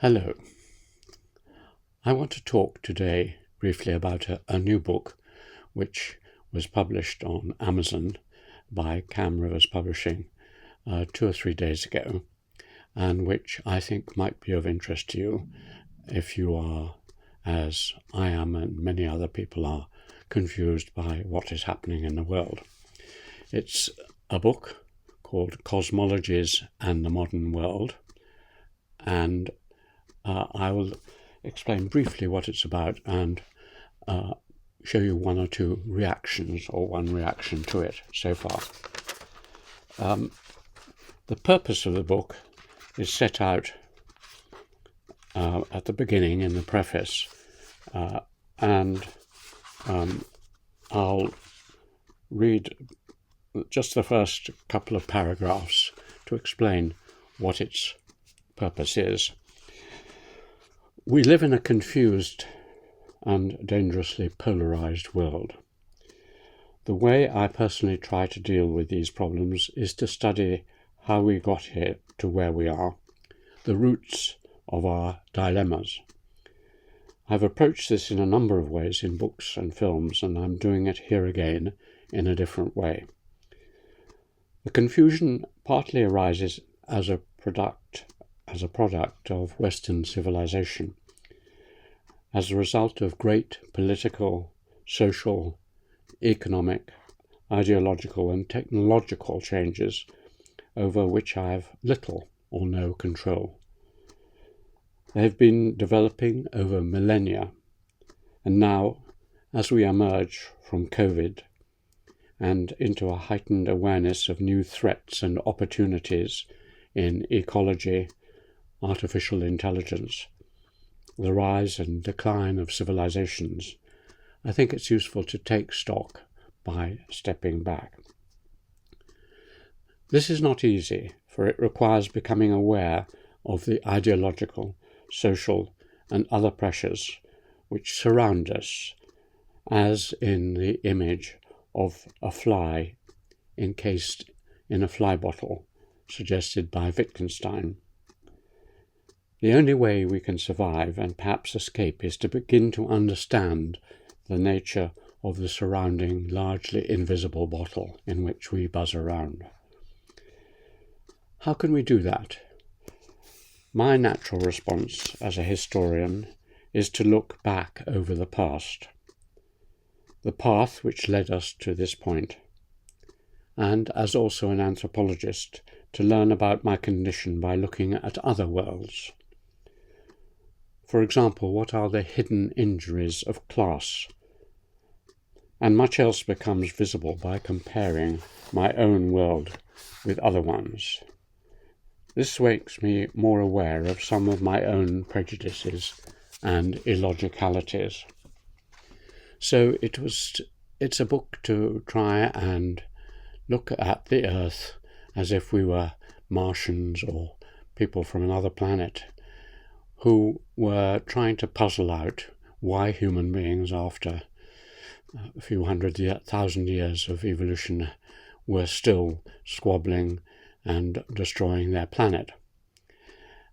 Hello. I want to talk today briefly about a new book which was published on Amazon by Cam Rivers Publishing 2 or 3 days ago, and which I think might be of interest to you if you are, as I am and many other people are, confused by what is happening in the world. It's a book called Cosmologies and the Modern World, and I will explain briefly what it's about and show you one or two reactions, or one reaction to it so far. The purpose of the book is set out at the beginning in the preface, and I'll read just the first couple of paragraphs to explain what its purpose is. We live in a confused and dangerously polarized world. The way I personally try to deal with these problems is to study how we got here to where we are, the roots of our dilemmas. I've approached this in a number of ways in books and films, and I'm doing it here again in a different way. The confusion partly arises as a product of Western civilization, as a result of great political, social, economic, ideological and technological changes over which I have little or no control. They have been developing over millennia, and now, as we emerge from COVID and into a heightened awareness of new threats and opportunities in ecology, artificial intelligence, the rise and decline of civilizations, I think it's useful to take stock by stepping back. This is not easy, for it requires becoming aware of the ideological, social, and other pressures which surround us, as in the image of a fly encased in a fly bottle suggested by Wittgenstein. The only way we can survive and perhaps escape is to begin to understand the nature of the surrounding, largely invisible bottle in which we buzz around. How can we do that? My natural response as a historian is to look back over the past, the path which led us to this point, and as also an anthropologist, to learn about my condition by looking at other worlds. For example, what are the hidden injuries of class? And much else becomes visible by comparing my own world with other ones. This makes me more aware of some of my own prejudices and illogicalities. So it's a book to try and look at the Earth as if we were Martians or people from another planet who were trying to puzzle out why human beings, after a few thousand years of evolution, were still squabbling and destroying their planet.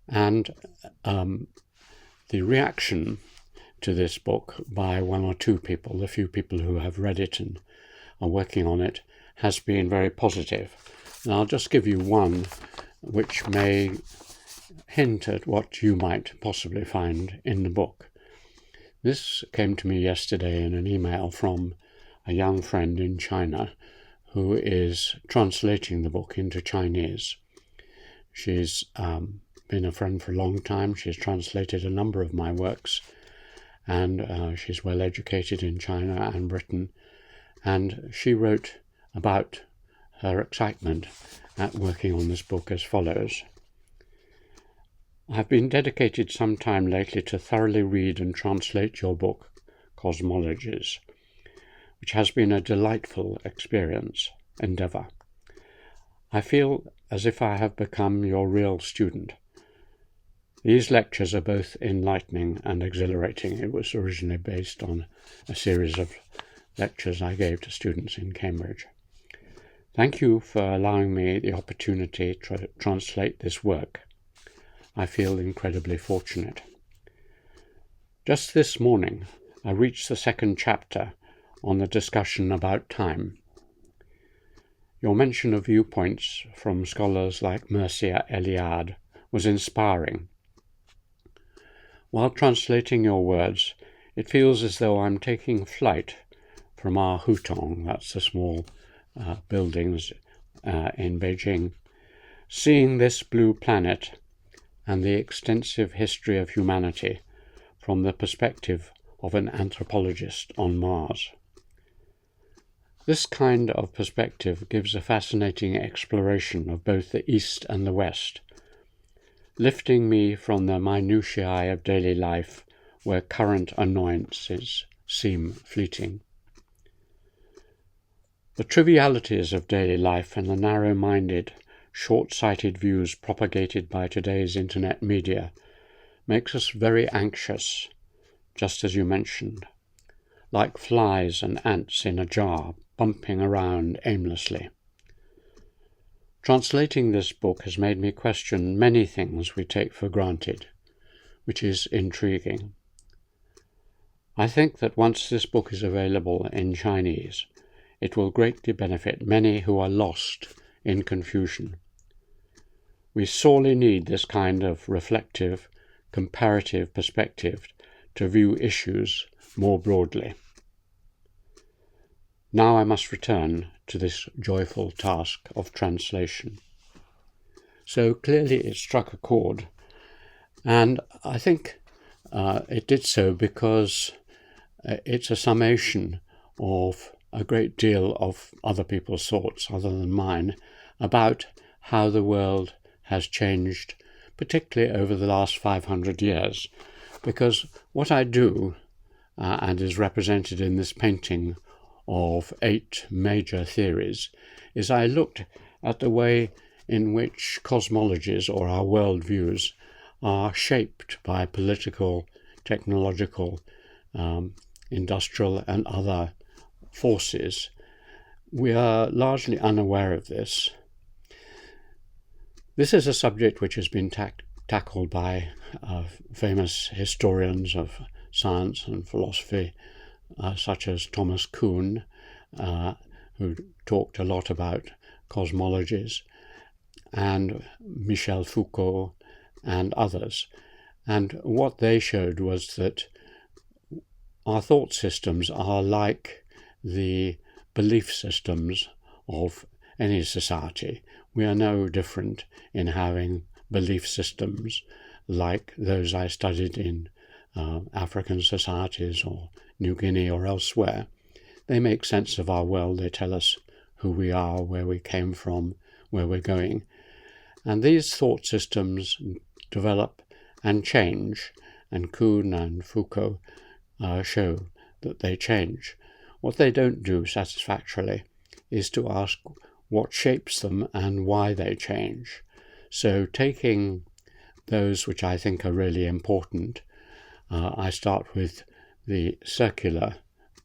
And the reaction to this book by one or two people, the few people who have read it and are working on it, has been very positive. And I'll just give you one which may hint at what you might possibly find in the book. This came to me yesterday in an email from a young friend in China who is translating the book into Chinese. She's been a friend for a long time. She's translated a number of my works, and she's well educated in China and Britain, and she wrote about her excitement at working on this book as follows. I've been dedicated some time lately to thoroughly read and translate your book, Cosmologies, which has been a delightful endeavour. I feel as if I have become your real student. These lectures are both enlightening and exhilarating. It was originally based on a series of lectures I gave to students in Cambridge. Thank you for allowing me the opportunity to translate this work. I feel incredibly fortunate. Just this morning, I reached the second chapter on the discussion about time. Your mention of viewpoints from scholars like Mircea Eliade was inspiring. While translating your words, it feels as though I'm taking flight from our hutong, that's the small buildings in Beijing, seeing this blue planet and the extensive history of humanity from the perspective of an anthropologist on Mars. This kind of perspective gives a fascinating exploration of both the East and the West, lifting me from the minutiae of daily life where current annoyances seem fleeting. The trivialities of daily life and the narrow-minded, short-sighted views propagated by today's internet media makes us very anxious, just as you mentioned, like flies and ants in a jar bumping around aimlessly. Translating this book has made me question many things we take for granted, which is intriguing. I think that once this book is available in Chinese, it will greatly benefit many who are lost in confusion. We sorely need this kind of reflective, comparative perspective to view issues more broadly. Now I must return to this joyful task of translation. So clearly it struck a chord, and I think it did so because it's a summation of a great deal of other people's thoughts, other than mine, about how the world has changed, particularly over the last 500 years. Because what I do, and is represented in this painting of 8 major theories, is I looked at the way in which cosmologies, or our worldviews, are shaped by political, technological, industrial and other forces. We are largely unaware of this. This is a subject which has been tackled by famous historians of science and philosophy, such as Thomas Kuhn, who talked a lot about cosmologies, and Michel Foucault and others. And what they showed was that our thought systems are like the belief systems of any society. We are no different in having belief systems like those I studied in African societies or New Guinea or elsewhere. They make sense of our world. They tell us who we are, where we came from, where we're going. And these thought systems develop and change, and Kuhn and Foucault show that they change. What they don't do satisfactorily is to ask what shapes them and why they change. So taking those which I think are really important, I start with the circular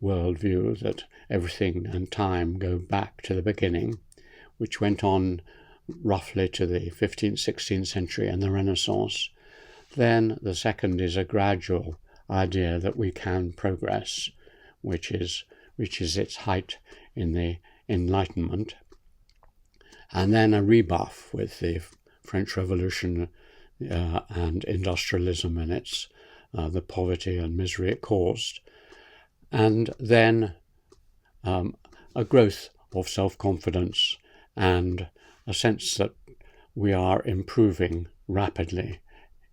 worldview that everything and time go back to the beginning, which went on roughly to the 15th, 16th century and the Renaissance. Then the second is a gradual idea that we can progress, which reaches its height in the Enlightenment. And then a rebuff with the French Revolution and industrialism and its the poverty and misery it caused. And then a growth of self-confidence and a sense that we are improving rapidly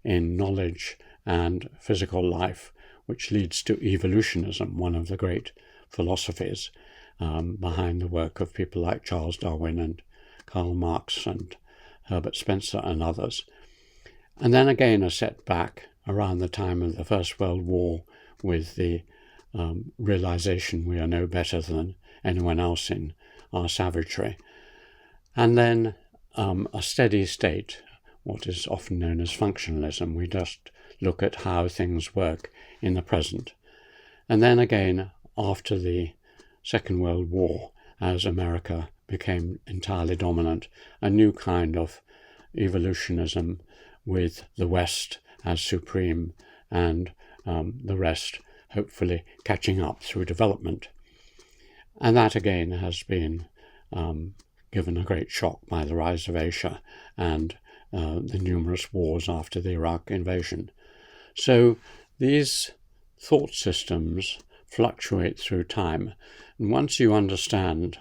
in knowledge and physical life, which leads to evolutionism, one of the great philosophies behind the work of people like Charles Darwin and Karl Marx and Herbert Spencer and others. And then again a setback around the time of the First World War with the realization we are no better than anyone else in our savagery. And then a steady state, what is often known as functionalism. We just look at how things work in the present. And then again, after the Second World War, as America became entirely dominant, a new kind of evolutionism with the West as supreme and the rest hopefully catching up through development. And that again has been given a great shock by the rise of Asia and the numerous wars after the Iraq invasion. So these thought systems fluctuate through time, and once you understand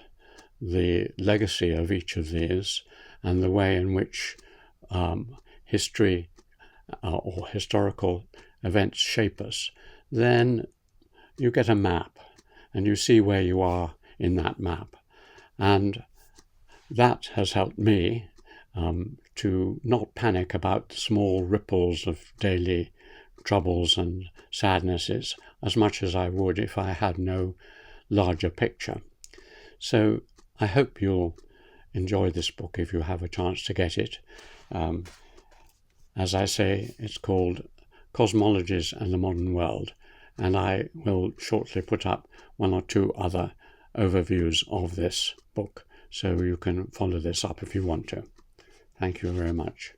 the legacy of each of these and the way in which history or historical events shape us, then you get a map and you see where you are in that map. And that has helped me to not panic about the small ripples of daily troubles and sadnesses as much as I would if I had no larger picture. So I hope you'll enjoy this book if you have a chance to get it. As I say, it's called Cosmologies and the Modern World, and I will shortly put up one or two other overviews of this book, so you can follow this up if you want to. Thank you very much.